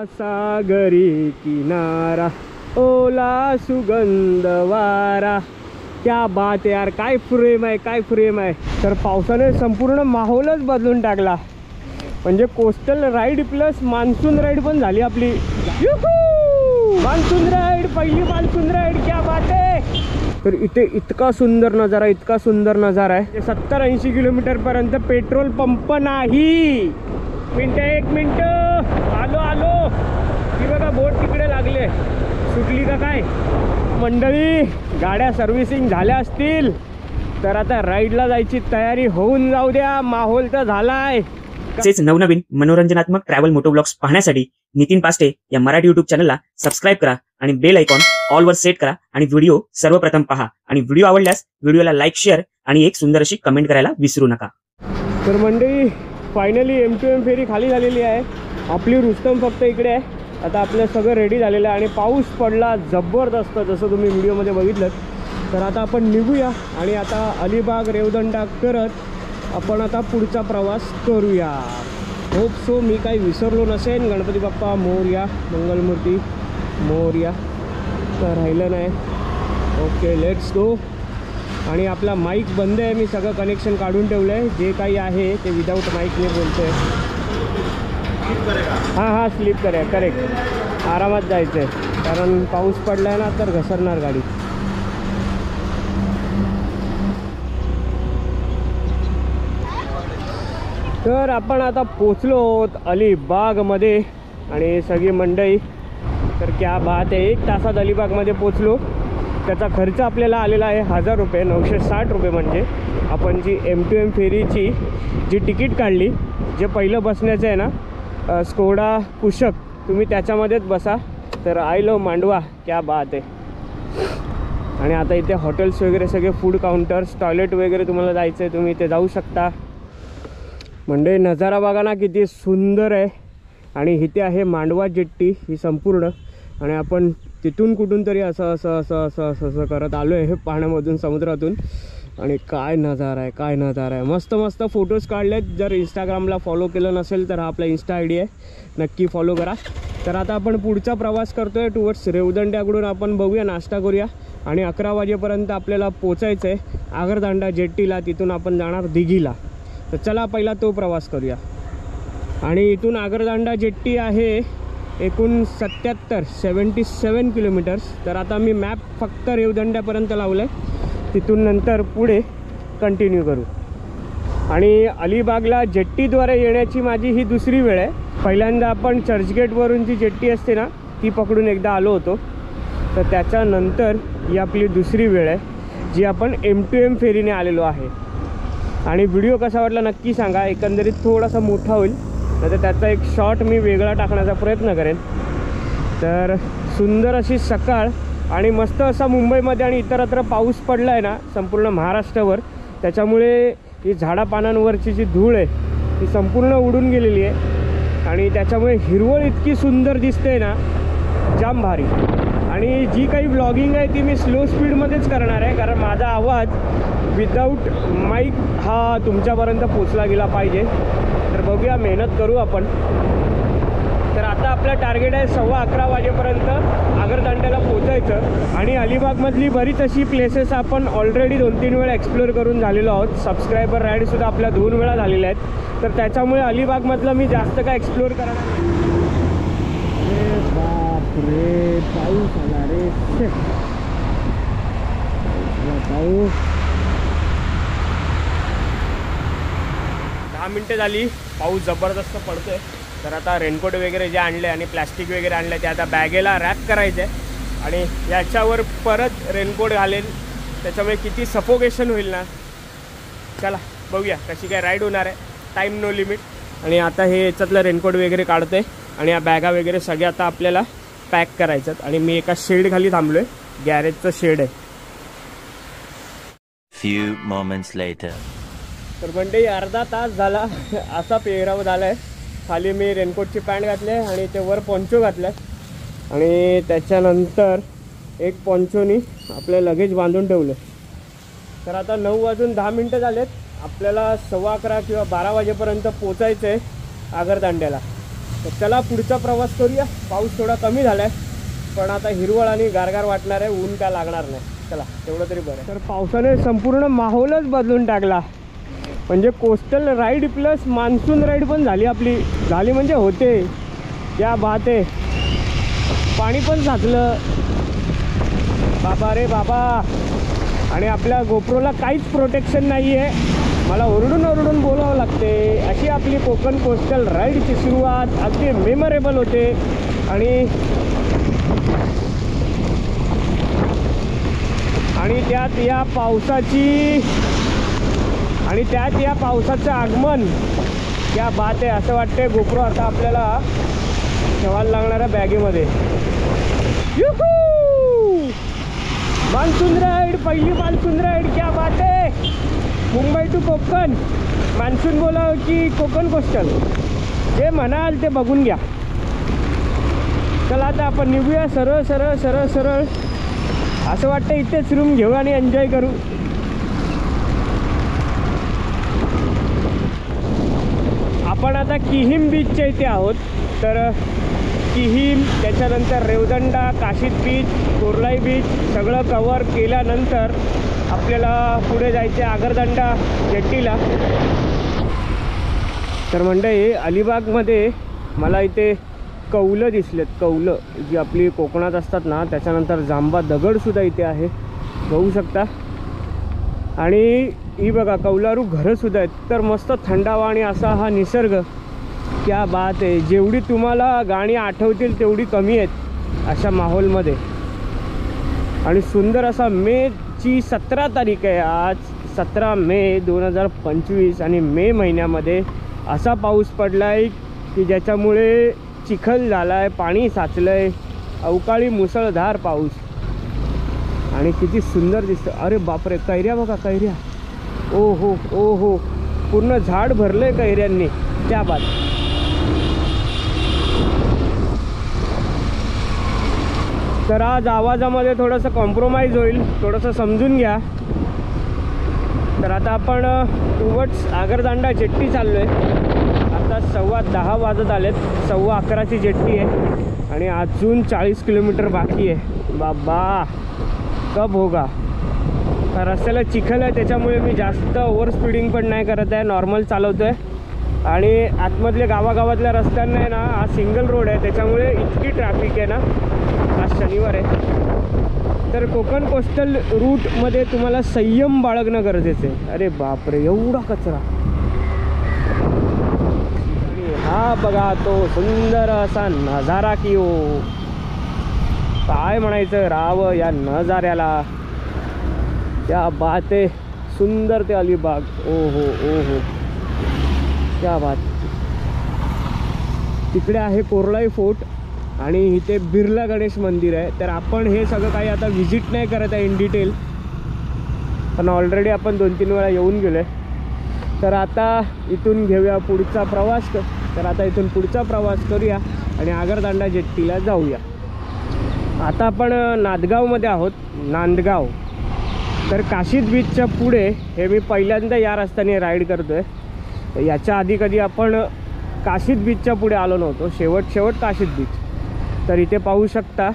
सागरी किनारा ओला सुगंध वारा, क्या बात आहे यार, काय फ्रेम आहे, काय फ्रेम आहे। तर पावसाने संपूर्ण माहोलच बदलून टाकला, म्हणजे coastal ride plus monsoon ride पण झाली आपली। मान्सून राईड, पहिली मान्सून राईड, क्या बात आहे। तर इथे इतका सुंदर नजारा, इतका सुंदर नजारा आहे। 70-80 किलोमीटर पर्यंत पेट्रोल पंप नाही। एक मिनिट, आलो आलो। ती बघा बोट तिकडे लागले, सुटली का काय मंडळी। गाड्या सर्व्हिसिंग झाल्या असतील तर आता राईडला जायची तयारी होऊन जाऊ द्या, माहोल तर झालाय। तसेच नवनवीन मनोरंजनात्मक ट्रॅव्हल मोटो ब्लॉग्स पाहण्यासाठी नितीन पास्टे या मराठी YouTube चॅनलला सबस्क्राईब करा आणि बेल आयकॉन ऑल वर सेट करा आणि व्हिडिओ सर्वप्रथम पहा आणि व्हिडिओ आवडल्यास व्हिडिओला लाईक, शेअर आणि एक सुंदर अशी कमेंट करायला विसरू नका। तर मंडळी फायनली M2M फेरी खाली झालेली आहे आपली। रुस्तम फक्त इकडे आहे। आता आपलं सगळं रेडी झालेलं आहे आणि पाऊस पडला जबरदस्त, जसं तुम्ही व्हिडिओमध्ये बघितलं। तर आता आपण निघूया आणि आता अलिबाग रेवदंडा करत आपण आता पुढचा प्रवास करूया। होप सो मी काही विसरलो नसेन। गणपती बाप्पा मोरया, मंगलमूर्ती मोरया, तर राहिलं नाही। Okay let's go. आणि आपला माईक बंद आहे, मी सगळं कनेक्शन काढून ठेवलं आहे। जे काही आहे ते विदाऊट माईकने बोलतो आहे। हां हां स्लिप करे, करेक्ट, आरामात जायचं आहे कारण पाऊस पडला आहे ना तर घसरणार गाडी। तर आपण आता पोचलो आहोत अलिबागमध्ये आणि सगळी मंडळी, तर क्या बात आहे। 1 तासात अलिबागमध्ये पोचलो। त्याचा खर्च आपल्याला आलेला आहे 1000 रुपये, 960 रुपये। म्हणजे आपण जी M2M फेरीची जी तिकीट काढली, जे पहिलं बसण्याचं आहे ना स्कोडा कुशक, तुम्ही त्याच्यामध्येच बसा। तर आय लव्ह मांडवा, क्या बात आहे। आणि आता इथे हॉटेल्स वगैरे सगळे, फूड काउंटर्स, टॉयलेट वगैरे तुम्हाला जायचं आहे तुम्ही इथे जाऊ शकता। म्हणजे नजारा बघा ना किती सुंदर आहे। आणि इथे आहे मांडवा जेट्टी ही संपूर्ण, आणि आपण तिथून कुठून तरी असं असं असं असं असं असं करत आलो आहे पाण्यामधून, समुद्रातून। आणि काय नजारा आहे, काय नजारा आहे। मस्त मस्त फोटोज काढलेत। जर इंस्टाग्रामला फॉलो केलं नसेल तर हा आपला इंस्टा ID आहे, नक्की फॉलो करा। तर आता आपण पुढचा प्रवास करतो आहे टुवर्ड्स रेवदंड्याकडून। आपण बघूया, नाश्ता करूया आणि 11 वाजेपर्यंत आपल्याला पोचायचं आहे आगरदांडा जेट्टीला। तिथून आपण जाणार दिघीला। तर चला पहिला तो प्रवास करूया। आणि इथून आगरदांडा जेट्टी आहे एकूण 77 किलोमीटर्स। तर आता मी मॅप फक्त रेवदंड्यापर्यंत लावलं आहे, तिथून नंतर पुढे कंटिन्यू करू। आणि अलिबागला जेट्टीद्वारे येण्याची माझी ही दुसरी वेळ आहे। पहिल्यांदा आपण चर्चगेटवरून जी जेट्टी असते ना ती पकडून एकदा आलो होतो, तर त्याच्यानंतर ही आपली दुसरी वेळ आहे जी आपण M2M फेरीने आलेलो आहे। आणि व्हिडिओ कसा वाटला नक्की सांगा। एकंदरीत थोडासा मोठा होईल, नाही तर त्याचा एक शॉट मी वेगळा टाकण्याचा प्रयत्न करेन। तर सुंदर अशी सकाळ आणि मस्त असा मुंबईमध्ये आणि इतरत्र पाऊस पडला आहे ना संपूर्ण महाराष्ट्रावर, त्याच्यामुळे ही झाडापानांवरची जी धूळ आहे ती संपूर्ण उडून गेलेली आहे आणि त्याच्यामुळे हिरवळ इतकी सुंदर दिसते ना, जाम भारी। आणि जी काही व्लॉगिंग आहे ती मी स्लो स्पीडमध्येच करणार आहे, कारण माझा आवाज विदाऊट माईक हा तुमच्यापर्यंत पोचला गेला पाहिजे। तर बघूया, मेहनत करू आपण। तर आता आपला टार्गेट आहे 11:15 वाजेपर्यंत आगरदांड्याला पोचायचं। आणि अलिबागमधली बरीच अशी प्लेसेस आपण ऑलरेडी 2-3 वेळा एक्सप्लोअर करून झालेलो आहोत। सबस्क्रायबर राईडसुद्धा आपल्या 2 वेळा झालेल्या आहेत, तर त्याच्यामुळे अलिबागमधलं मी जास्त काय एक्सप्लोअर करणार नाही। अरे बापरे, पाऊस आला रे, पाऊस। 10 मिनटं झाली, पाऊस जबरदस्त पडतोय। तर आता रेनकोट वगैरे जे आणले आणि प्लॅस्टिक वगैरे आणले ते आता बॅगेला रॅप करायचे आणि याच्यावर परत रेनकोट घालेन, त्याच्यामुळे किती सफोकेशन होईल ना। चला बघूया कशी काय राईड होणार आहे, टाईम नो लिमिट। आणि आता हे याच्यातलं रेनकोट वगैरे काढतोय आणि या बॅगा वगैरे सगळ्या आता आपल्याला पॅक करायच्यात। आणि मी एका शेड खाली थांबलोय, गॅरेजचं शेड आहे। Few moments later. तर म्हणजे अर्धा तास झाला असा पेहराव झाला आहे। खाली मी रेनकोटची पॅन्ट घातली आहे आणि ते वर पॉन्चो घातला आहे आणि त्याच्यानंतर एक पॉन्चोनी आपले लगेज बांधून ठेवले। तर आता 9:10 झालेत। आपल्याला 11:15 किंवा 12 वाजेपर्यंत पोचायचं आहे आगरदांड्याला। तर चला पुढचा प्रवास करूया. पाऊस थोडा कमी झाला आहे, पण आता हिरवळ आणि गारगार वाटणार आहे, ऊन काय लागणार नाही. चला तेवढं तरी बरं. तर पावसाने संपूर्ण माहोलच बदलून टाकला. म्हणजे coastal ride plus monsoon ride पण झाली आपली. झाली म्हणजे होते. क्या बात आहे. पाणी पण साचलं बाबा रे बाबा. आणि आपल्या गोप्रोला काहीच प्रोटेक्शन नाही आहे. मला ओरडून ओरडून बोलावं लागते. अशी आपली कोकण कोस्टल राईडची सुरुवात अगदी मेमोरेबल होते. आणि त्यात या पावसाचं आगमन क्या बात आहे. असं वाटते गोप्रो आता आपल्याला ठेवायला लागणाऱ्या बॅगेमध्ये. मान्सून राईड, पहिली मान्सून राईड, क्या बात आहे. मुंबई टू कोकण मान्सून बोला की कोकण कोस्टल, जे म्हणाल ते बघून घ्या. चला आता आपण निघूया सरळ सरळ सरळ सरळ. असं वाटतं इथेच रूम घेऊ आणि एन्जॉय करू. आपण आता किहीम बीचच्या इथे आहोत. तर किहीम, त्याच्यानंतर रेवदंडा, काशीद बीच, कोरलाई बीच सगळं कवर केल्यानंतर आपल्याला पुढे जायचे आगरदंडा जेट्टीला. तर मंडळी अलिबागमध्ये मला इथे कौलं दिसलेत. कौलं जी आपली कोकणात असतात ना, त्याच्यानंतर जांबा दगडसुद्धा इथे आहे, बघू शकता. आणि ही बघा कौलारू घरंसुद्धा आहेत. तर मस्त थंडावा आणि असा हा निसर्ग, क्या बात आहे. जेवढी तुम्हाला गाणी आठवतील तेवढी कमी आहेत अशा माहोलमध्ये. आणि सुंदर असा मेची 17 तारीख आहे आज, 17 मे 2025. आणि मे महिन्यामध्ये असा पाऊस पडला आहे की ज्याच्यामुळे चिखल झाला आहे, पाणी साचलं आहे, अवकाळी मुसळधार पाऊस. आणि किती सुंदर दिसतं. अरे बापरे, कैऱ्या बघा कैऱ्या. ओ हो, पूर्ण झाड भरलं आहे कैऱ्यांनी. त्या बात. तर आज आवाजामध्ये थोडंसं कॉम्प्रोमाइज होईल, थोडंसं समजून घ्या. तर आता आपण टुवर्ड्स आगरदांडा जेट्टी चाललो आहे. आता 10:15 वाजत आलेत. 11:15ची जेट्टी आहे आणि अजून 40 किलोमीटर बाकी आहे. बाबा कब होगा. रस्त्याला चिखल आहे, त्याच्यामुळे मी जास्त ओव्हर स्पीडिंग पण नाही करत आहे, नॉर्मल चालवतो आहे. आणि आतमधल्या गावागावातल्या रस्त्यांना आहे ना, हा सिंगल रोड आहे, त्याच्यामुळे इतकी ट्रॅफिक आहे ना. आज शनिवार आहे. तर कोकण कोस्टल रूटमध्ये तुम्हाला संयम बाळगणं गरजेचं आहे. अरे बापरे, एवढा कचरा. आणि हा बघा तो सुंदर असा नजारा की हो, काय म्हणायचं राव या नजाऱ्याला. क्या बात आहे. सुंदर ते अलिबाग. ओ हो, क्या बात. तिकडे आहे कोरलाई फोर्ट आणि इथे बिर्ला गणेश मंदिर आहे. तर आपण हे सगळं काही आता व्हिजिट नाही करत आहे इन डिटेल, पण ऑलरेडी आपण 2-3 वेळा येऊन गेलो आहे. तर आता इथून घेऊया पुढचा प्रवास. तर आता इथून पुढचा प्रवास करूया आणि आगरदांडा जेट्टीला जाऊया. आता आपण नांदगावमध्ये आहोत. नांदगाव. तर काशीद बीचच्या पुढे हे मी पहिल्यांदा या रस्त्याने राईड करतो आहे. याच्या आधी कधी आपण काशीद बीचच्या पुढे आलो नव्हतो. शेवट काशीद बीच. तर इथे पाहू शकता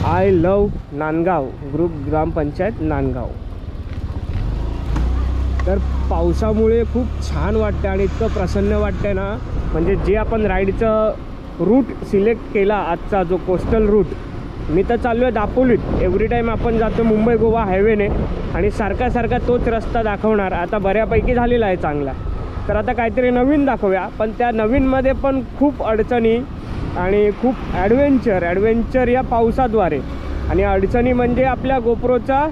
आय लव नांदगाव ग्रुप ग्रामपंचायत नांदगाव. तर पावसामुळे खूप छान वाटतं आणि इतकं प्रसन्न वाटतं ना. म्हणजे जे आपण राईडचं रूट सिलेक्ट केला आजचा, जो कोस्टल रूट, मी तर चाललो आहे दापोलीत. एव्हरी टाईम आपण जातो मुंबई गोवा हायवेने आणि सारखा तोच रस्ता दाखवणार. आता बऱ्यापैकी झालेला आहे चांगला. तर आता काहीतरी नवीन दाखवूया. पण त्या नवीनमध्ये पण खूप अडचणी आणि खूप ॲडव्हेंचर या पावसाद्वारे. आणि अडचणी म्हणजे आपल्या गोप्रोचा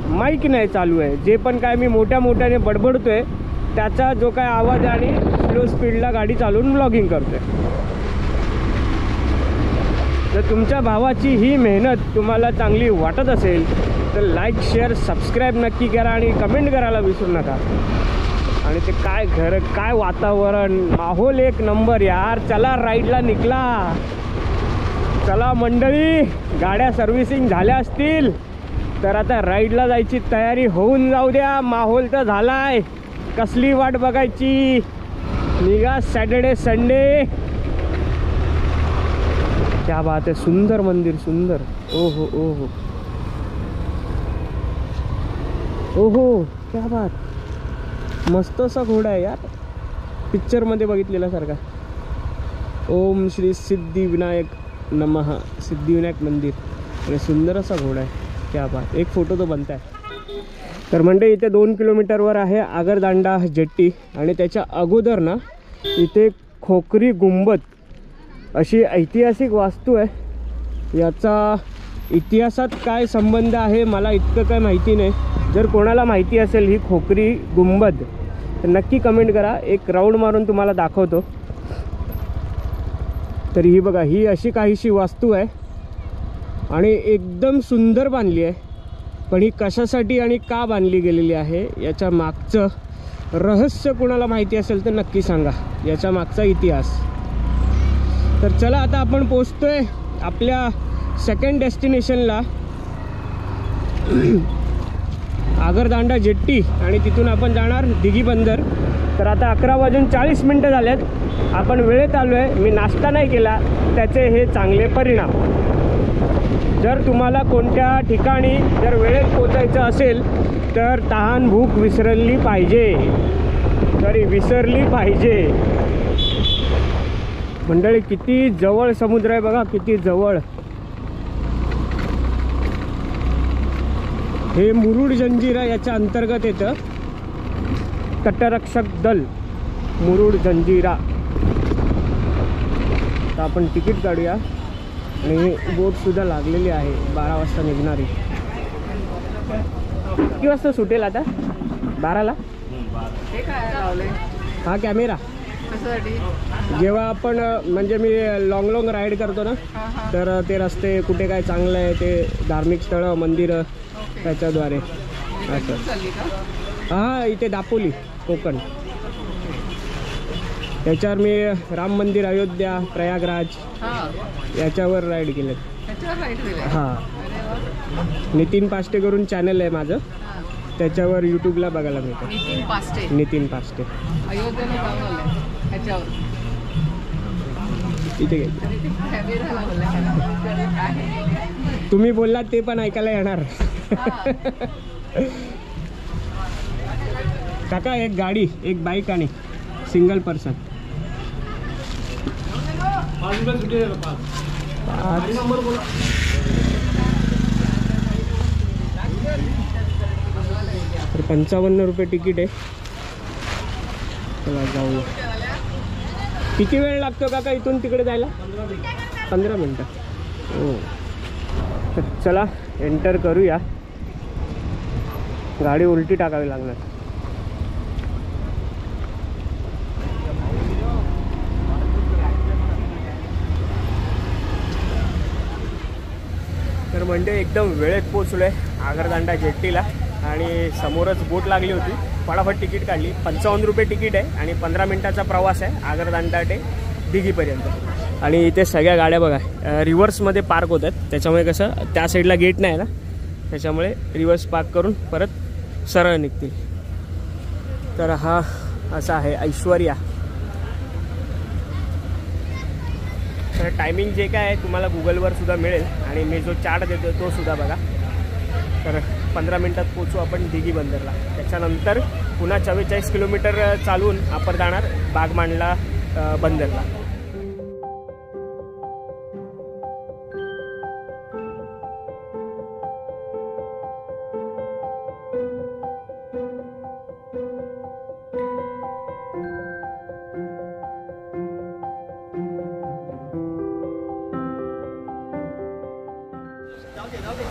माईक नाही चालू आहे. जे पण काय मी मोठ्याने बडबडतो आहे त्याचा जो काय आवाज आहे आणि स्लो स्पीडला गाडी चालवून व्लॉगिंग करतो आहे. जर तुमच्या भावाची ही मेहनत तुम्हाला चांगली वाटत असेल तर लाईक, शेअर, सबस्क्राईब नक्की करा आणि कमेंट करायला विसरू नका. आणि ते काय वातावरण, माहोल एक नंबर यार. चला राईडला निघला. चला मंडळी, गाड्या सर्व्हिसिंग झाल्या असतील तर आता राईडला जायची तयारी होऊन जाऊ द्या. माहोल तर झालाय, कसली वाट बघायची. निघा सॅटर्डे संडे. क्या बात आहे, सुंदर मंदिर, सुंदर. ओहो ओहो ओहो, क्या बात. मस्त असा घोडा आहे यार, पिक्चरमध्ये बघितलेला सारखा. ओम श्री सिद्धिविनायक नमः. सिद्धिविनायक मंदिर आणि सुंदर असा घोडा आहे. क्या बात. एक फोटो तो बनताय. तर म्हणजे इथे 2 किलोमीटरवर आहे आगरदांडा जेट्टी आणि त्याच्या अगोदर ना इथे खोकरी गुंबद अशी ऐतिहासिक वास्तू आहे. याचा इतिहासात काय संबंध आहे मला इतकं काय माहिती नाही. जर कोणाला माहिती असेल ही खोकरी गुंबद तर नक्की कमेंट करा. एक राऊंड मारून तुम्हाला दाखवतो. तर ही बघा, ही अशी काहीशी वास्तू आहे आणि एकदम सुंदर बांधली आहे. पण ही कशासाठी आणि का बांधली गेलेली आहे याच्या मागचं रहस्य कोणाला माहिती असेल तर नक्की सांगा, याच्या मागचा इतिहास. तर चला आता आपण पोहोचतोय आपल्या सेकंड डेस्टिनेशनला, आगरदांडा जेट्टी, आणि तिथून आपण जाणार दिघी बंदर. तर आता 11:40 झाल्यात. आपण वेळेत आलो आहे. मी नाश्ता नाही केला, त्याचे हे चांगले परिणाम. जर तुम्हाला कोणत्या ठिकाणी जर वेळेत पोचायचं असेल तर तहान भूक विसरली पाहिजे, विसरली पाहिजे. मंडळी किती जवळ समुद्र आहे बघा, किती जवळ. हे मुरुड जंजिरा याच्या अंतर्गत येतं. तटरक्षक दल मुरुड जंजिरा. तर आपण तिकीट काढूया आणि बोटसुद्धा लागलेली आहे 12 वाजता निघणारी. किती वाजता सुटेल आता? 12ला. हा कॅमेरा जेव्हा आपण म्हणजे मी लॉंग राईड करतो ना, तर ते रस्ते कुठे काय चांगलं आहे ते धार्मिक स्थळं मंदिरं त्याच्याद्वारे असं. हां, इथे दापोली कोकण. त्याच्यावर मी राम मंदिर, अयोध्या, प्रयागराज याच्यावर राईड केले. हां, नितीन पाष्टे करून चॅनल आहे माझं, त्याच्यावर यूट्यूबला बघायला मिळतं. नितीन पाष्टे. इथे तुम्ही बोललात ते पण ऐकायला येणार. काका, एक गाडी, एक बाईक आणि सिंगल पर्सन. तर 55 रुपये तिकीट आहे. चला जाऊ. किती वेळ लागतो काका इथून तिकडे जायला? 15 मिनटं. हो, तर चला एंटर करूया. गाडी उलटी टाकावी लागणार. तर म्हणजे एकदम वेळेत पोचलो आहे आगरदांडा जेट्टीला आणि समोरच बोट लागली होती. फटाफट तिकीट काढली. 55 रुपये तिकीट आहे आणि 15 मिनटाचा प्रवास आहे आगरदांडा ते दिघीपर्यंत. आणि इथे सगळ्या गाड्या बघा रिव्हर्समध्ये पार्क होतात. त्याच्यामुळे कसं त्या साईडला गेट नाही ना, त्याच्यामुळे रिव्हर्स पार्क करून परत सरळ निघतील. तर हा असा आहे ऐश्वर्या. तर टायमिंग जे काय आहे तुम्हाला गुगलवर सुद्धा मिळेल आणि मी जो चार्ट देतो तो सुद्धा बघा. तर 15 मिनटात पोचू आपण दिघी बंदरला. त्याच्यानंतर पुन्हा 44 किलोमीटर चालून आपण जाणार बागमांडला बंदरला.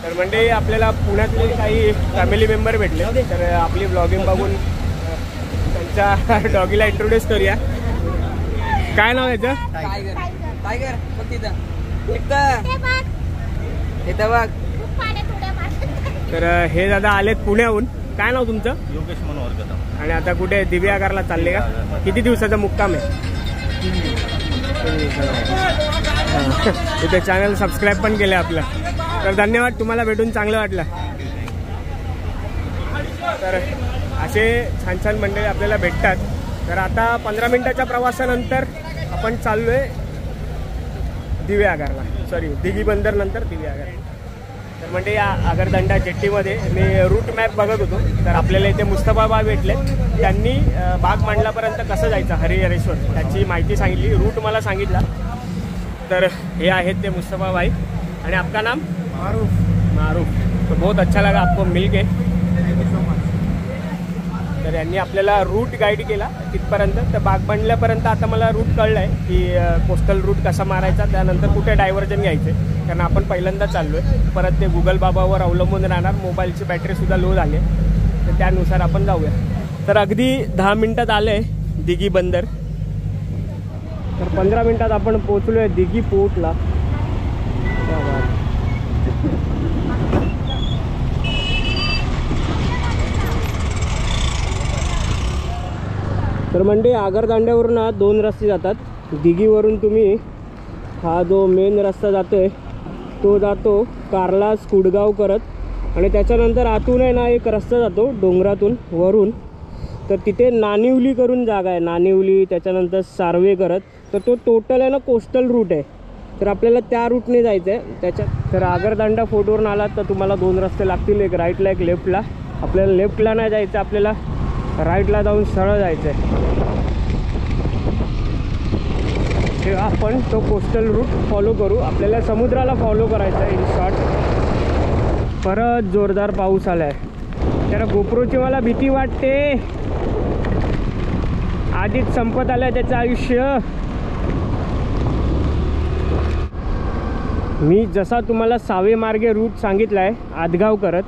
तर म्हणजे आपल्याला पुण्यातले काही फॅमिली मेंबर भेटले. तर आपली ब्लॉगिंग बघून त्यांच्या डॉगीला इंट्रोड्यूस करूया. काय नाव याचं? टायगर. तर हे दादा आलेत पुण्याहून. काय नाव तुमचं? योगेश मनोहर कदम. आणि आता कुठे दिव्यागारला चालले का? किती दिवसाचा मुक्काम आहे? इथे चॅनल सबस्क्राईब पण केलं आपलं. तर धन्यवाद, तुम्हाला भेटून चांगलं वाटलं. तर असे छान छान मंडळी आपल्याला भेटतात तर आता 15 मिनिटाच्या प्रवासानंतर आपण चाललोय दिवे आगारला, सॉरी दिघी बंदर नंतर दिवे आगार. तर म्हणजे या आगरदांडा जेट्टीमध्ये मी रूट मॅप बघत होतो, तर आपल्याला इथे मुस्तफाबाई भेटले. त्यांनी बाग मांडलापर्यंत कसं जायचं हरिहरेश्वर त्याची माहिती सांगितली, रूट मला सांगितला. तर हे आहेत ते मुस्तफाबाई. आणि आपका नाम? मारूफ. तो बहुत अच्छा लगा आपको मिलके. तर यांनी आपल्याला रूट गाईड केला तिथपर्यंत. तर बाग बांधल्यापर्यंत आता मला रूट कळलं आहे की कोस्टल रूट कसा मारायचा, त्यानंतर कुठे डायव्हर्जन घ्यायचे. कारण आपण पहिल्यांदा चाललो आहे. परत ते गुगल बाबावर अवलंबून राहणार, मोबाईलची बॅटरीसुद्धा लो झाली आहे, तर त्यानुसार आपण जाऊया. तर अगदी 10 मिनटात आलं आहे दिघी बंदर. तर 15 मिनटात आपण पोचलो आहे दिघी पोर्टला. तर म्हणजे आगरदांड्यावरून 2 रस्ते जातात. दिघीवरून तुम्ही हा जो मेन रस्ता जातोय तो जातो कार्लास कुडगाव करत, आणि त्याच्यानंतर आतून आहे ना एक रस्ता जातो डोंगरातून वरून. तर तिथे नानिवली करून जागा आहे, नानिवली, त्याच्यानंतर सार्वे करत. तर तो टोटल आहे ना कोस्टल रूट आहे. तर आपल्याला त्या रूटने जायचं आहे त्याच्यात. तर आगरदांडा फोर्टवरून आलात तर तुम्हाला 2 रस्ते लागतील, एक राईटला एक लेफ्टला. आपल्याला लेफ्टला नाही जायचं, आपल्याला राईटला जाऊन सरळ जायचं आहे. तेव्हा आपण तो कोस्टल रूट फॉलो करू. आपल्याला समुद्राला फॉलो करायचा आहे इन शॉर्ट. परत जोरदार पाऊस आला आहे. त्याला गोप्रोची मला भीती वाटते. आधीच संपत आलं आहे त्याचं आयुष्य. मी जसा तुम्हाला सावे मार्गे रूट सांगितला आहे आदगाव करत,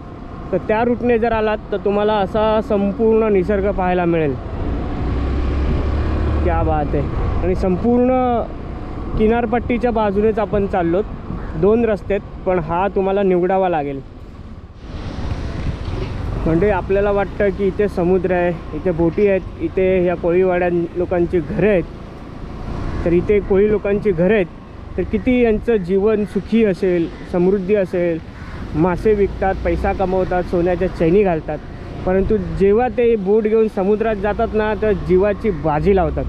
तर त्या रूटने जर आलात तर तुम्हाला असा संपूर्ण निसर्ग पाहायला मिळेल. क्या बात आहे. आणि संपूर्ण किनारपट्टीच्या बाजूनेच आपण चाललो. 2 रस्ते आहेत, पण हा तुम्हाला निवडावा लागेल. म्हणजे आपल्याला वाटतं की इथे समुद्र आहे, इथे बोटी आहेत, इथे ह्या कोळीवाड्या लोकांची घरं आहेत. तर इथे कोळी लोकांची घरं आहेत, तर किती यांचं जीवन सुखी असेल, समृद्धी असेल. मासे विकतात, पैसा कमवतात, सोन्याच्या चैनी घालतात. परंतु जेव्हा ते बोट घेऊन समुद्रात जातात ना, तर जीवाची बाजी लावतात.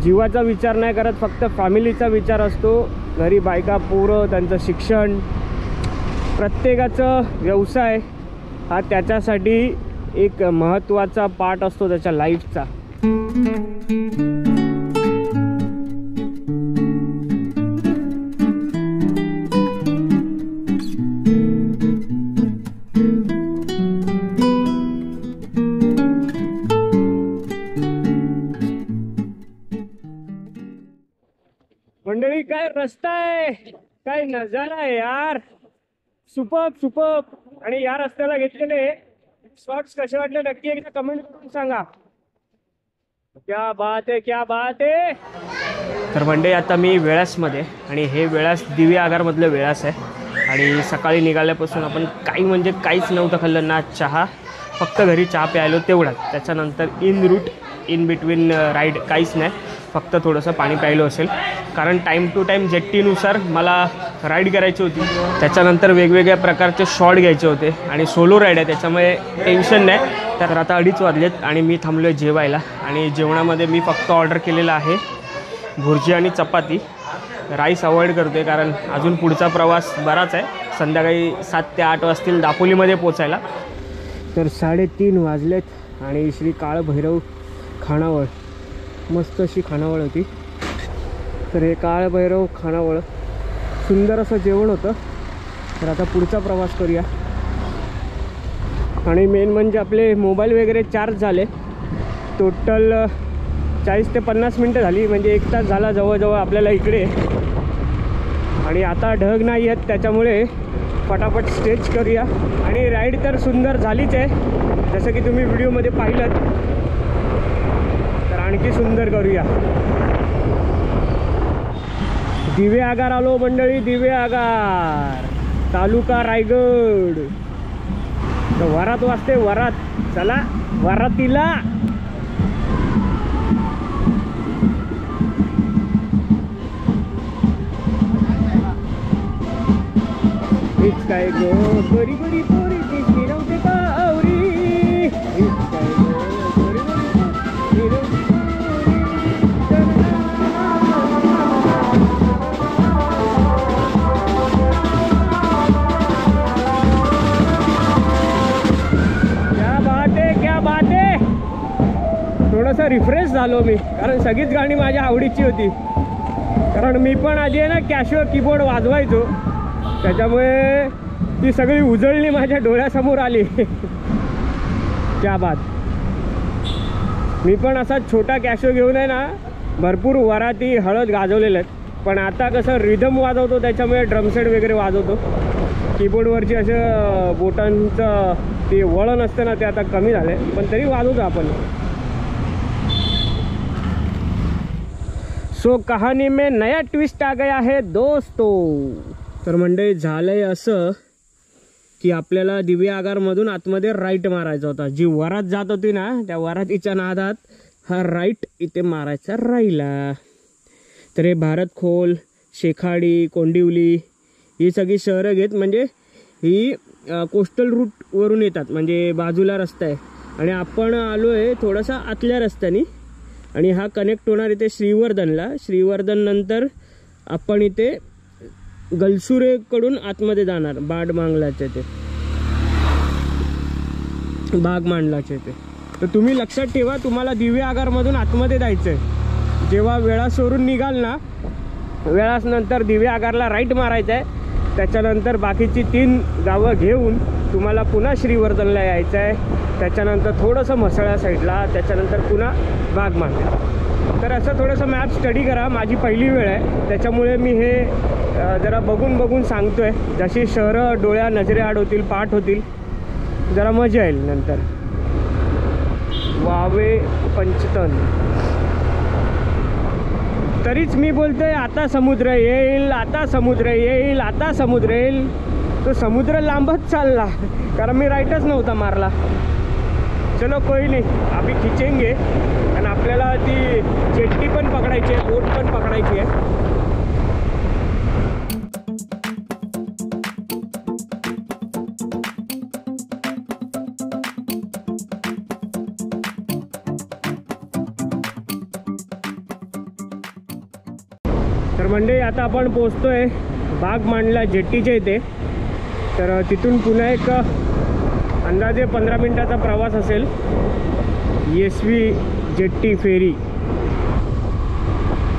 जीवाचा विचार नाही करत, फक्त फॅमिलीचा विचार असतो. घरी बायका, पोरं, त्यांचं शिक्षण, प्रत्येकाचं व्यवसाय हा त्याच्यासाठी एक महत्त्वाचा पार्ट असतो त्याच्या लाईफचा. मंडळी काय रस्ता आहे, काय नजारा आहे यार. Superb superb. आणि या रस्त्याला घेतलेले शॉट्स कसे वाटले नक्की एकदा कमेंट करून सांगा. क्या बात आहे, क्या बात आहे. तर मंडळी आता मी वेळासमध्ये, आणि हे वेळास दिवे आगारमधलं वेळास आहे. आणि सकाळी निघाल्यापासून आपण काही म्हणजे काहीच नव्हतं खाल्लं ना. चहा, फक्त घरी चहा प्यायलो तेवढाच. त्याच्यानंतर in route, in between ride काहीच नाही, फक्त थोडंसं पाणी प्यायलो असेल. कारण टाईम टू टाईम जेट्टीनुसार मला राईड करायची होती. त्याच्यानंतर वेगवेगळ्या प्रकारचे शॉट घ्यायचे होते, आणि सोलो राईड आहे त्याच्यामुळे टेन्शन नाही. तर आता 2:30 वाजलेत आणि मी थांबलो आहे जेवायला. आणि जेवणामध्ये मी फक्त ऑर्डर केलेला आहे भुर्जी आणि चपाती. राईस अवॉइड करतो आहे कारण अजून पुढचा प्रवास बराच आहे. संध्याकाळी 7 ते 8 वाजतील दापोलीमध्ये पोचायला. तर 3:30 वाजलेत आणि श्री काळभैरव खानावळ, मस्त अशी खानावळ होती. तर हे काळभैरव खानावळ, सुंदर असं जेवण होतं. तर आता पुढचा प्रवास करूया. आणि मेन म्हणजे आपले मोबाईल वगैरे चार्ज झाले. टोटल 40 ते 50 मिनटं झाली, म्हणजे 1 तास झाला जवळजवळ आपल्याला इकडे. आणि आता ढग नाही आहेत, त्याच्यामुळे फटाफट स्टेच करूया. आणि राईड तर सुंदर झालीच आहे, जसं की तुम्ही व्हिडिओमध्ये पाहिलं. तर आणखी सुंदर करूया. दिवे आगार आलो मंडळी, दिवे आगार, तालुका रायगड. तर वरात वाजते, वरात. चला वरातीला. हीच काय गो बरी बरी पोरी दिसली नव्हती का आवरी. हीच काय गो बरी बरी पोरी दिसली नव्हती का थोडंसं रिफ्रेश झालो मी, कारण सगळीच गाणी माझ्या आवडीची होती. कारण मी पण आधी आहे ना कॅशिओ कीबोर्ड वाजवायचो, त्याच्यामुळे ती सगळी उजळणी माझ्या डोळ्यासमोर आली. क्या बात. मी पण असा छोटा कॅशिओ घेऊन आहे ना भरपूर वराती हळद गाजवलेल्या आहेत, पण आता कसं रिदम वाजवतो त्याच्यामुळे ड्रमसेट वगैरे वाजवतो. कीबोर्डवरची असं बोटांचं ते वळण असतं ना ते आता कमी झालं, पण तरी वाजवतो आपण. सो कहाणी में नया ट्विस्ट आ गया है दोस्तों. तर मंडळी झालंय असं की आपल्याला दिव्या आगारमधून आतमध्ये राईट मारायचा होता. जी वरात जात होती ना त्या वरातीच्या नादात हा राईट इथे मारायचा राहिला. तर हे भारत खोल, शेखाडी, कोंडिवली ही सगळी शहरं घेत, म्हणजे ही कोस्टल रूटवरून येतात, म्हणजे बाजूला रस्ता आहे. आणि आपण आलो आहे थोडासा आतल्या रस्त्याने, आणि हा कनेक्ट होणार इथे श्रीवर्धनला. श्रीवर्धन नंतर आपण इथे गलसुरेकडून आतमध्ये जाणार बागमांडलाच्या ते बागमांडलाच्या ते. तर तुम्ही लक्षात ठेवा, तुम्हाला दिव्या आगारमधून आतमध्ये जायचं आहे. जेव्हा वेळासवरून निघाल ना, वेळास नंतर दिव्या आगारला राईट मारायचं आहे. त्याच्यानंतर बाकीची 3 गावं घेऊन तुम्हाला पुन्हा श्रीवर्धनला यायचं आहे. त्याच्यानंतर थोडंसं म्हसळा साईडला, त्याच्यानंतर पुन्हा बागमांडला. तर असं थोडंसं मॅप स्टडी करा. माझी पहिली वेळ आहे, त्याच्यामुळे मी हे जरा बघून बघून सांगतो आहे. जशी शहरं डोळ्या नजरेआड होतील, पाठ होतील, जरा मजा येईल. नंतर वावे पंचतन. तरीच मी बोलतोय आता समुद्र येईल, आता समुद्र येईल, आता समुद्र येईल. तो समुद्र लांबच चालला, कारण मी राईटच नव्हता मारला. चलो कोई नाही, आम्ही खिचेंगे. आणि आपल्याला ती जेट्टी पण पकडायची आहे, बोट पण पकडायची आहे. तर मंडळी आता आपण पोचतोय बागमांडला जेट्टीच्या इथे. तर तिथून पुन्हा एक अंदाजे 15 मिनिटाचा प्रवास असेल. SV जेट्टी फेरी.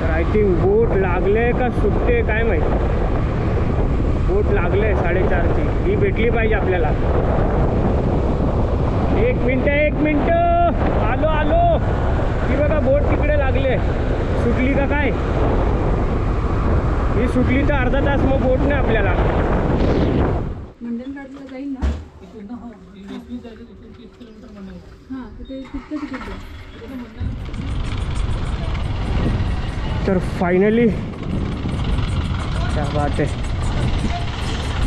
तर आय थिंक बोट लागले का सुटते काय माहीत. बोट लागले 4:30ची, ही भेटली पाहिजे आपल्याला. एक मिनट आलो आलो. ती बघा बोट तिकडे लागले. सुटली का काय? ही सुटली तर अर्धा तास मग बोट नाही आपल्याला. मंडणगडला जाईल ना. तर फायनली क्या बात आहे,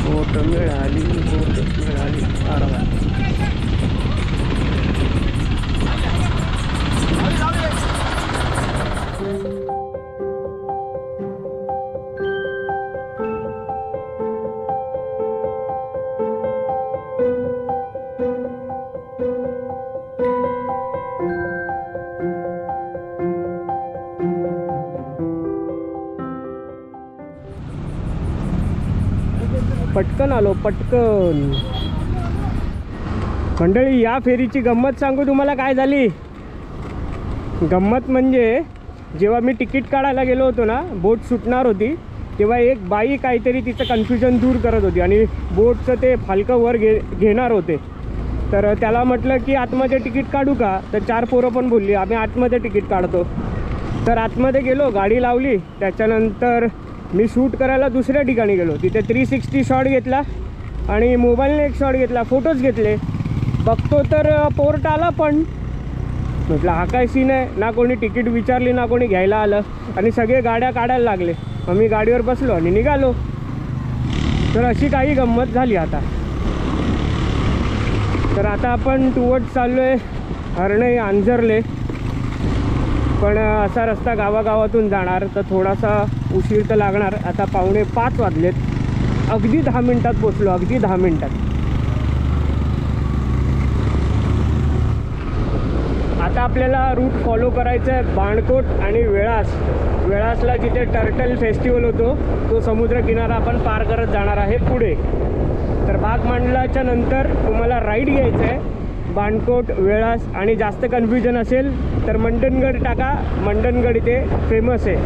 बोट मिळाली, बोट मिळाली. पटकन आलो, पटकन. मंडळी या फेरीची गंमत सांगू तुम्हाला काय झाली. गंमत म्हणजे जेव्हा मी तिकीट काढायला गेलो होतो ना, बोट सुटणार होती, तेव्हा एक बाई काहीतरी तिचं कन्फ्युजन दूर करत होती आणि बोटचं ते फालकं वर घेणार होते. तर त्याला म्हटलं की आतमध्ये तिकीट काढू का, तर 4 पोरं पण बोलली आम्ही आतमध्ये तिकीट काढतो. तर आतमध्ये गेलो, गाडी लावली. त्याच्यानंतर मी शूट करायला दुसऱ्या ठिकाणी गेलो. तिथे 360 शॉट घेतला आणि मोबाईलने एक शॉट घेतला, फोटोज घेतले. बघतो तर पोर्ट आला, पण म्हटलं हा काय सीन आहे. ना कोणी तिकीट विचारली, ना कोणी घ्यायला आलं, आणि सगळे गाड्या काढायला लागले. मग मी गाडीवर बसलो आणि निघालो. तर अशी काही गंमत झाली. आता आपण टुवर्ड्स चाललो आहे हर्णे आंजर्ले. पण असा रस्ता गावागावातून जाणार, तर थोडासा उशीर तर लागणार. आता 4:45 वाजलेत. अगदी 10 मिनटात पोचलो, अगदी 10 मिनटात. आता आपल्याला रूट फॉलो करायचं आहे बाणकोट आणि वेळास. वेळासला जिथे टर्टल फेस्टिवल होतो तो समुद्रकिनारा आपण पार करत जाणार आहे पुढे. तर बागमांडलाच्या नंतर तुम्हाला राईड घ्यायचं आहे. बाणकोट, वेळास आणि जास्त कन्फ्युजन असेल तर मंडणगड टाका. मंडणगड इथे फेमस आहे.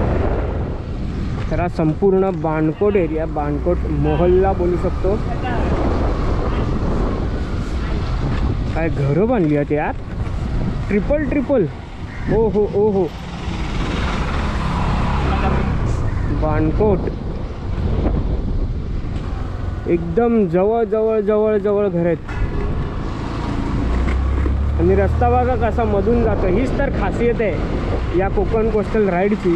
तर हा संपूर्ण बाणकोट एरिया, बाणकोट मोहल्ला बोलू शकतो. काय घरं बांधली आहेत यार, ट्रिपल. ओ हो बाणकोट एकदम जवळ घर आहेत. आणि रस्ता बघा कसा मधून जातो. हीच तर खासियत आहे या कोकण कोस्टल राईडची.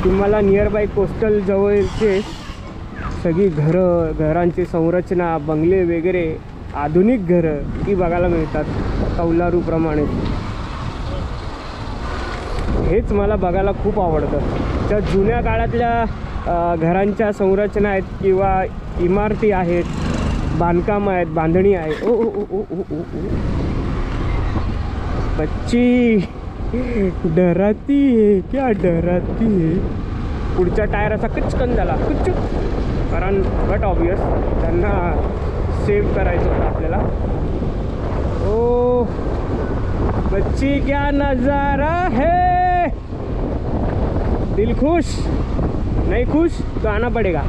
तुम्हाला नियर बाय कोस्टल जवळचे सगळी घरांची संरचना, बंगले वगैरे, आधुनिक घरं ती बघायला मिळतात कौलारूप्रमाणे. हेच मला बघायला खूप आवडतं. त्या जुन्या काळातल्या घरांच्या संरचना आहेत किंवा इमारती आहेत, बांधकाम आहेत, बांधणी आहे. ओ बच्ची डराती है क्या, डराती है. पुढच्या टायराचा किचकन झाला कुचूक, कारण बट ऑब्वियस त्यांना सेव्ह करायचं होतं आपल्याला. ओ बच्ची क्या नजारा है. दिल खुश नहीं खुश तो आना पड़ेगा.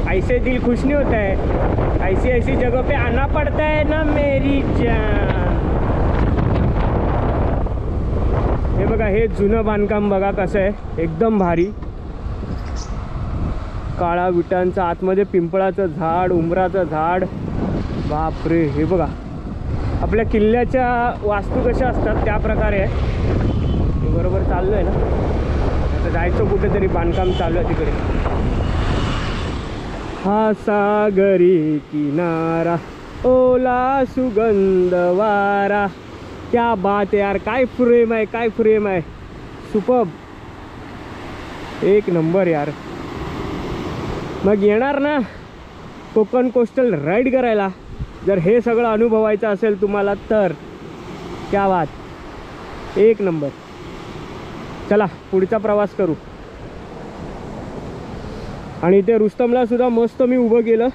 ऐसे दिल खुश नहीं होता है, ऐसी जगह पे आना पड़ता है ना मेरी जान. हे बघा, हे जुनं बांधकाम बघा कसं आहे, एकदम भारी. काळा विटांचं, आतमध्ये पिंपळाचं झाड, उंबराचं झाड. बापरे, हे बघा आपल्या किल्ल्याच्या वास्तू कशा असतात त्या प्रकारे आहे. बरोबर चाललो आहे ना. आता जायचं कुठेतरी, बांधकाम चालू आहे तिकडे. हा सागरी किनारा, ओला सुगंध वारा. क्या बात आहे यार, काय फ्रेम आहे, सुपर्ब, एक नंबर यार. मग येणार ना कोकण कोस्टल राईड करायला, जर हे सगळं अनुभवायचं असेल तुम्हाला तर क्या बात, एक नंबर. चला पुढचा प्रवास करू. आणि इथे रुस्तमला सुद्धा मस्त मी उभं केलं.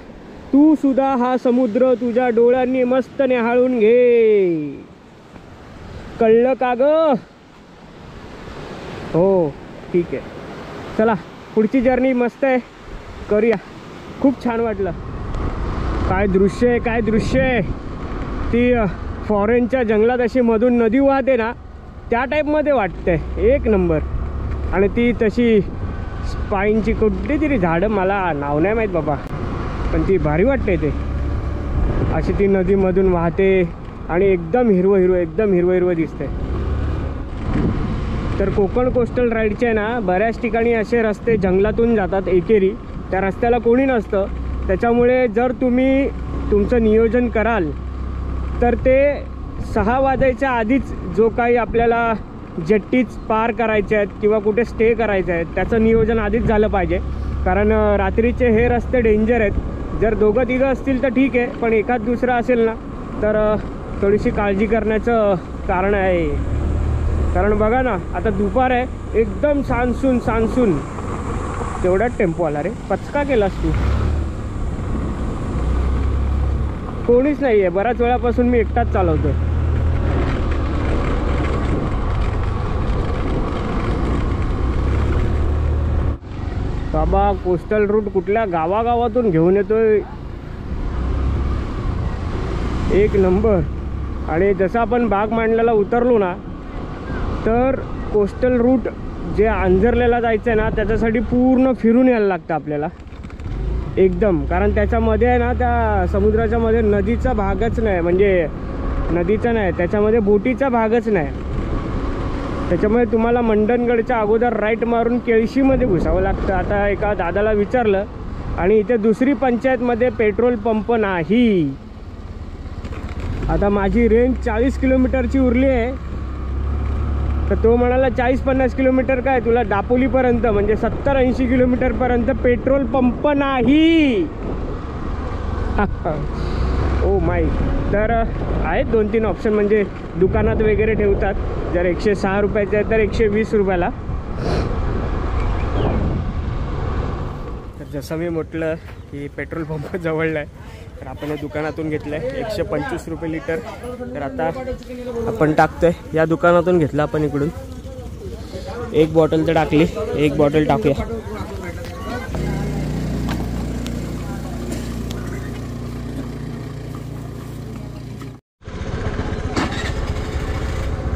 तू सुद्धा हा समुद्र तुझ्या डोळ्यांनी मस्त निहाळून घे. कळलं का ग? हो ठीक आहे. चला पुढची जर्नी मस्त आहे, करूया. खूप छान वाटलं. काय दृश्य आहे. ती फॉरेनच्या जंगलात अशी मधून नदी वाहते ना, त्या टाईपमध्ये वाटते, एक नंबर. आणि ती तशी स्पाईनची कुठली तरी झाडं, मला नाव नाही माहीत बाबा, पण ती भारी वाटते. ते अशी ती नदीमधून वाहते आणि एकदम हिरवं दिसते. तर कोकण कोस्टल राईडचे आहे ना, बऱ्याच ठिकाणी असे रस्ते जंगलातून जातात एकेरी. त्या रस्त्याला कोणी नसतं. त्याच्यामुळे जर तुम्ही तुमचं नियोजन कराल तर ते 6 वाजायच्या आधीच जो काही आपल्याला जेट्टीज पार करायचे आहेत किंवा कुठे स्टे करायचे आहेत त्याचं नियोजन आधीच झालं पाहिजे. कारण रात्रीचे हे रस्ते डेंजर आहेत. जर 2-3 असतील तर ठीक आहे, पण एखाद दुसरा असेल ना तर थोडीशी काळजी करण्याचं कारण आहे. कारण बघा ना, आता दुपार आहे, एकदम सानसून. तेवढाच टेम्पो आला रे, पचका केलास तू. कोणीच नाही आहे, बऱ्याच वेळापासून मी एकटाच चालवतो. बाबा कोस्टल रूट कुठल्या गावागावातून घेऊन येतोय, एक नंबर. आणि जसं आपण बागमांडल्याला उतरलो ना, तर कोस्टल रूट जे आंजर्ल्याला जायचं आहे ना, त्याच्यासाठी पूर्ण फिरून यायला लागतं आपल्याला एकदम. कारण त्याच्यामध्ये आहे ना, त्या समुद्राच्या मध्ये नदीचा भागच नाही, म्हणजे नदीचा नाही, त्याच्यामध्ये बोटीचा भागच नाही. त्याच्यामुळे तुम्हाला मंडणगडच्या अगोदर राईट मारून केळशीमध्ये घुसावं लागतं. आता एका दादाला विचारलं, आणि इथे दुसरी पंचायतमध्ये पेट्रोल पंप नाही. आता माझी रेंज 40 किलोमीटरची उरली आहे. तर तो म्हणाला 40-50 किलोमीटर काय, तुला दापोलीपर्यंत म्हणजे 70-80 किलोमीटरपर्यंत पेट्रोल पंप नाही. Oh my. तर आहेत 2-3 ऑप्शन, म्हणजे दुकानात वगैरे ठेवतात. जर 106 रुपयाचे आहे तर 120 रुपयाला. तर जसं मी म्हटलं की पेट्रोल पंप जवळला आहे, तर आपण या दुकानातून घेतलं आहे 125 रुपये लिटर. तर आता आपण टाकतोय या दुकानातून घेतलं आपण इकडून. एक बॉटल तर टाकली, एक बॉटल टाकूया.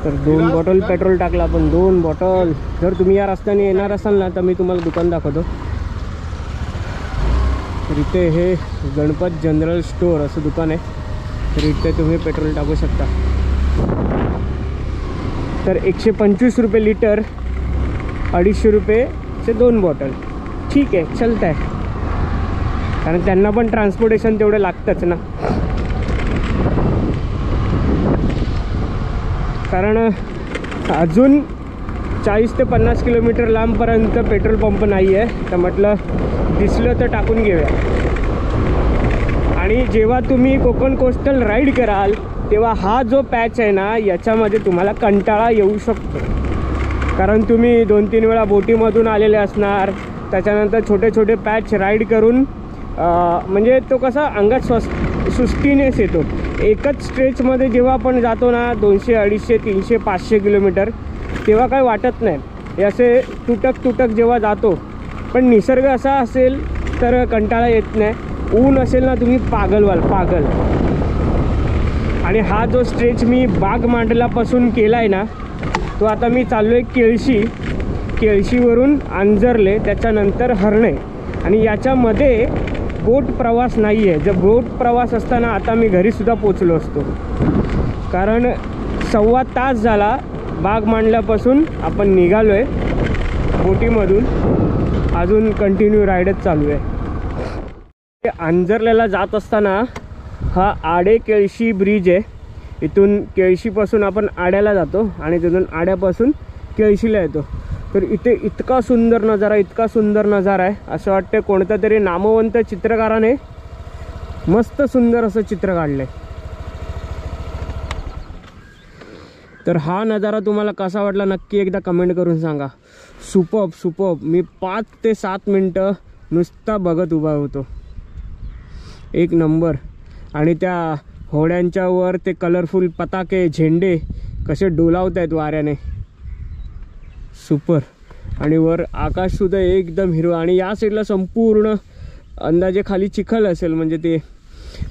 तर 2 बॉटल पेट्रोल टाकलं आपण, 2 बॉटल. जर तुम्ही या रस्त्याने येणार असाल ना तर मी तुम्हाला दुकान दाखवतो. तर इथे हे गणपत जनरल स्टोअर असं दुकान आहे. तर इथे तुम्ही पेट्रोल टाकू शकता. तर 125 रुपये लिटर, 250 रुपयेचे 2 बॉटल. ठीक आहे, चलत आहे, कारण त्यांना पण ट्रान्सपोर्टेशन तेवढं लागतंच ना. कारण अजून 40 ते 50 किलोमीटर लांबपर्यंत पेट्रोल पंप नाही आहे. तर म्हटलं दिसलं तर टाकून घेऊया. आणि जेव्हा तुम्ही कोकण कोस्टल राईड कराल तेव्हा हा जो पॅच आहे ना, याच्यामध्ये तुम्हाला कंटाळा येऊ शकतो. कारण तुम्ही 2-3 वेळा बोटीमधून आलेले असणार, त्याच्यानंतर छोटे छोटे पॅच राईड करून म्हणजे तो कसा अंगात सुस्तीनेच येतो. एकच स्ट्रेचमध्ये जेव्हा आपण जातो ना 200, 250, 300, 500 किलोमीटर, तेव्हा काय वाटत नाही. हे असे तुटक जेव्हा जातो. पण निसर्ग असा असेल तर कंटाळा येत नाही. ऊन असेल ना, तुम्ही पागल व्हाल, पागल. आणि हा जो स्ट्रेच मी बाग मांडलापासून केला आहे ना, तो आता मी चाललो आहे केळशीवरून आंजर्ले, त्याच्यानंतर हर्णे. आणि याच्यामध्ये बोट प्रवास नाही आहे. जर बोट प्रवास असताना आता मी घरीसुद्धा पोचलो असतो. कारण 1.25 तास झाला बाग मांडल्यापासून आपण निघालो आहे बोटीमधून. अजून कंटिन्यू राईडच चालू आहे. आंजर्ल्याला जात असताना हा आडे केळशी ब्रिज आहे. इथून केळशीपासून आपण आड्याला जातो आणि तिथून आड्यापासून केळशीला येतो. तर इथे इतका सुंदर नजारा आहे. असं वाटतं कोणत्या तरी नामवंत चित्रकाराने मस्त सुंदर असं चित्र काढलं आहे. तर हा नजारा तुम्हाला कसा वाटला नक्की एकदा कमेंट करून सांगा. सुपर्ब. मी 5 ते 7 मिनटं नुसता बघत उभा होतो. एक नंबर. आणि त्या होड्यांच्या वर ते कलरफुल पताके, झेंडे कसे डोलावत आहेत वाऱ्याने. सुपर. आणि वर आकाशसुद्धा एकदम हिरवं. आणि या साईडला संपूर्ण अंदाजे खाली चिखल असेल, म्हणजे ते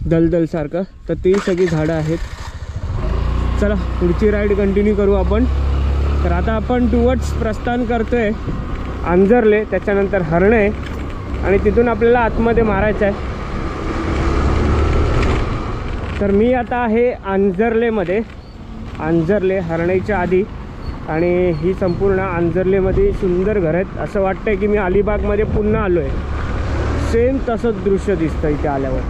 दलदल सारखं. तर ती सगळी झाडं आहेत. चला पुढची राईड कंटिन्यू करू आपण. तर आता आपण टुवर्ड्स प्रस्थान करतोय आंजर्ले, त्याच्यानंतर हर्णे, आणि तिथून आपल्याला आतमध्ये मारायचं आहे. तर मी आता आहे आंजर्लेमध्ये, आंजर्ले हर्णेच्या आधी. आणि ही संपूर्ण आंजर्लेमध्ये सुंदर घर आहेत. असं वाटतंय की मी अलिबागमध्ये पुन्हा आलो आहे. सेम तसंच दृश्य दिसतं इथे आल्यावर.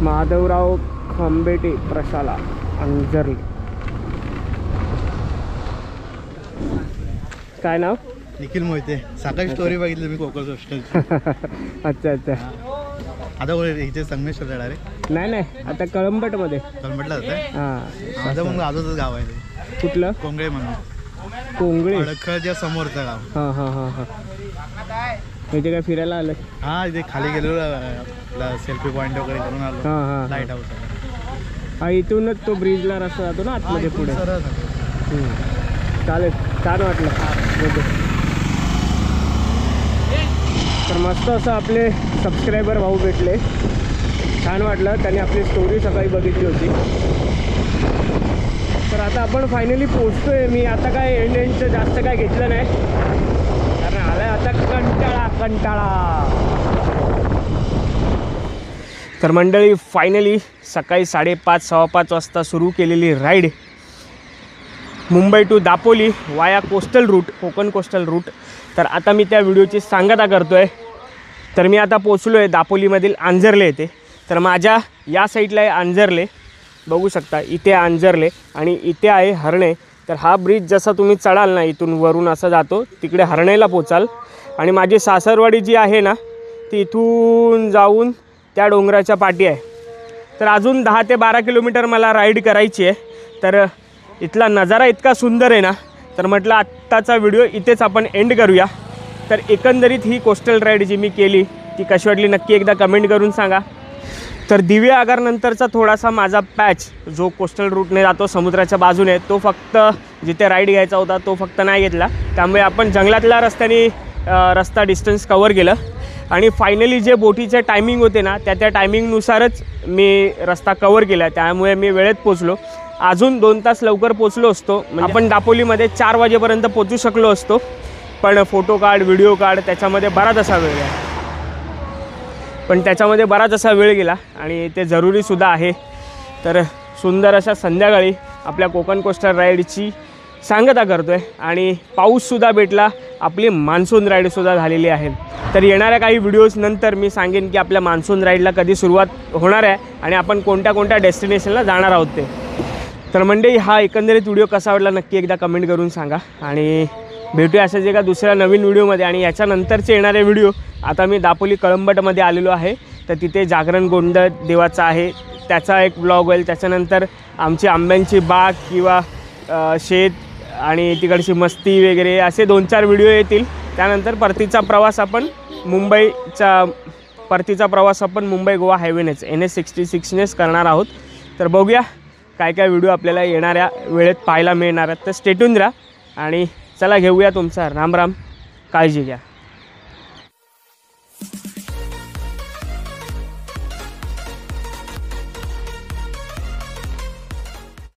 माधवराव खंबेटे प्रशाला, आंजर्ले. काय नाव? निखिल मोहिते. सकाळी स्टोरी बघितली मी कोकण कोस्टलची. अच्छा. आता इथे संगमेश्वर डायरेक्ट नाही, आता कळंबटमध्ये. कळंबटला जातं. हां, माझं मग आजोच गाव आहे ते. कुठलं? कोंगळे म्हणून. कोंगळे. अडखळच्या समोरचं गाव. हां. इथे काय फिरायला आलं? हा, इथे खाली गेलो, सेल्फी पॉईंट वगैरे करून आलो. हां. Light house. इथूनच तो ब्रिजला रस्ता जातो ना आतमध्ये पुढे. चालेल, छान वाटलं. तर मस्त असं आपले सबस्क्रायबर भाऊ भेटले, छान वाटलं. त्यांनी आपली स्टोरी सकाळी बघितली होती. तर आता आपण फायनली पोचतोय. मी आता काय एंडचं जास्त काय घेतलं नाही, कारण आलाय आता कंटाळा. तर मंडळी, फायनली सकाळी 5:30 सव्वा-5 वाजता सुरू केलेली ride Mumbai to Dapoli via coastal route, Konkan coastal route. तर आता मी त्या व्हिडिओची सांगता करतो आहे. तर मी आता पोचलो आहे दापोलीमधील आंजर्ले येथे. तर माझ्या या साईडला आहे आंजर्ले, बघू शकता इथे आंजर्ले, आणि इथे आहे हर्णे. तर हा ब्रिज जसा तुम्ही चढाल ना, इथून वरून असा जातो, तिकडे हर्णेला पोचाल. आणि माझी सासरवाडी जी आहे ना, ती इथून जाऊन त्या डोंगराच्या पाठी आहे. तर अजून 10 ते 12 किलोमीटर मला राईड करायची आहे. तर इथला नजारा इतका सुंदर आहे ना, तर म्हटलं आत्ताचा व्हिडिओ इथेच आपण एंड करूया. तर एकंदरीत ही कोस्टल राईड जी मी केली ती कशी वाटली नक्की एकदा कमेंट करून सांगा. तर दिवे आगारनंतरचा थोडासा माझा पॅच जो कोस्टल रूटने जातो समुद्राच्या बाजूने, तो फक्त जिथे राईड घ्यायचा होता तो फक्त नाही घेतला. त्यामुळे आपण जंगलातल्या रस्त्याने रस्ता डिस्टन्स कवर केलं आणि फायनली जे बोटीचे टायमिंग होते ना त्या टायमिंगनुसारच मी रस्ता कवर केला. त्यामुळे मी वेळेत पोचलो. अजून 2 तास लवकर पोचलो असतो म्हणजे आपण दापोलीमध्ये 4 वाजेपर्यंत पोचू शकलो असतो. पण फोटो काढ, व्हिडिओ काढ, त्याच्यामध्ये बराच असा वेळ गेला आणि ते जरुरीसुद्धा आहे. तर सुंदर अशा संध्याकाळी आपल्या कोकण कोस्टल राईडची सांगता करतो आहे आणि पाऊससुद्धा भेटला. आपली मान्सून राईडसुद्धा झालेली आहे. तर येणाऱ्या काही व्हिडिओज नंतर मी सांगेन की आपल्या मान्सून राईडला कधी सुरुवात होणार आहे आणि आपण कोणत्या कोणत्या डेस्टिनेशनला जाणार आहोत ते. तर मंडळी, हा एकंदरीत व्हिडिओ कसा वाटला नक्की एकदा कमेंट करून सांगा आणि भेटूया अशाच एका दुसऱ्या नवीन व्हिडिओमध्ये. आणि याच्यानंतरचे येणारे व्हिडिओ, आता मी दापोली कळंबटमध्ये आलेलो आहे तर तिथे जागरण गोंधळ देवाचा आहे, त्याचा एक ब्लॉग होईल. त्याच्यानंतर आमची आंब्यांची बाग किंवा शेत आणि तिकडची मस्ती वगैरे असे 2-4 व्हिडिओ येतील. त्यानंतर परतीचा प्रवास आपण मुंबई गोवा हायवेनेच NH66नेच करणार आहोत. तर बघूया काय काय व्हिडिओ आपल्याला येणाऱ्या वेळेत पाहायला मिळणार आहेत. तर स्टे ट्यून राहा आणि चला घेऊया तुमचा राम राम. काळजी घ्या.